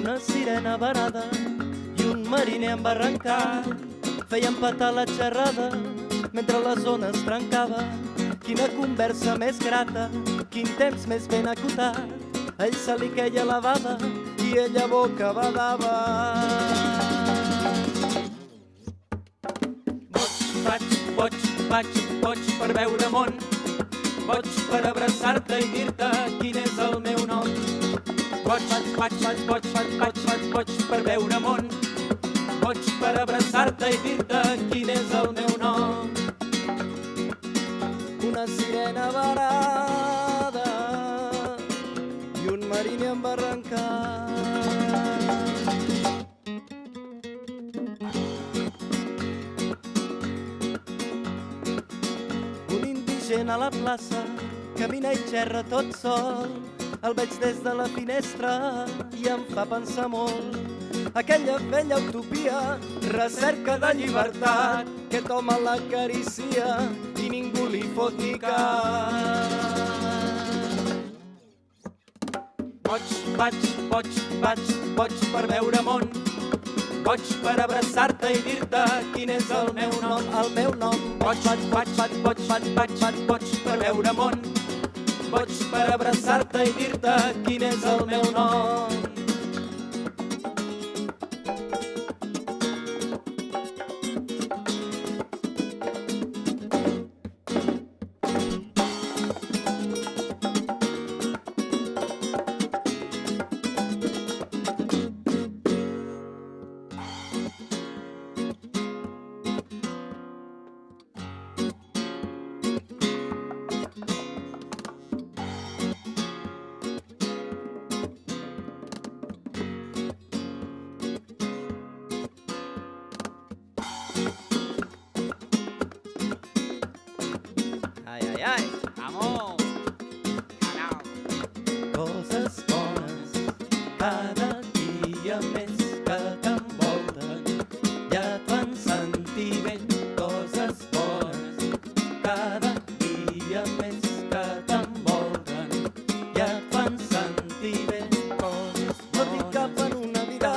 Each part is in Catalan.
Una sirena varada i un mariner embarrancat feien petar la xerrada mentre les ones trencaven. Quina conversa més grata, quin temps més ben acotat. A ell se li queia la bava i ella boca badava. Boig, boig per veure món, boig per abraçar-te i dir-te quin és el meu nom. Boig per veure món, boig per abraçar-te i dir-te quin és el meu nom. Una sirena varada i un mariner embarrancat. Un indigent a la plaça camina i xerra tot sol. El veig des de la finestra i em fa pensar molt. Aquella vella utopia, recerca de llibertat, aquest home l'acaricia i ningú li fot ni cap. Boig per veure món, boig per abraçar-te i dir-te quin és el meu nom. El meu nom. Boig per veure món, boig per abraçar-te i dir-te quin és el meu nom. Ai, vamos! Coses bones cada dia més que t'envolten, ja et fan sentir bé. Coses bones cada dia més que t'envolten, ja et fan sentir bé. No tinc cap en una vida,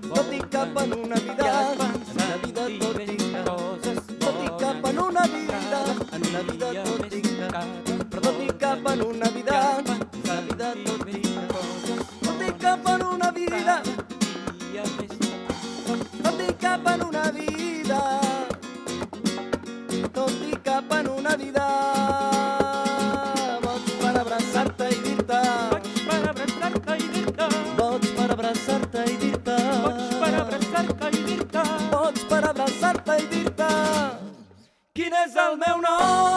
no tinc cap en una vida, en una vida tot tinc cap, però no tinc cap en una vida tot tinc coses. No tinc cap en una vida, no tinc cap en una vida, no tinc cap en una vida. Boig per abraçar-te i dir-te, boig per abraçar-te i dir-te, boig per abraçar-te i dir-te, boig per abraçar-te i dir-te, boig per abraçar-te i dir-te quin és el meu nom.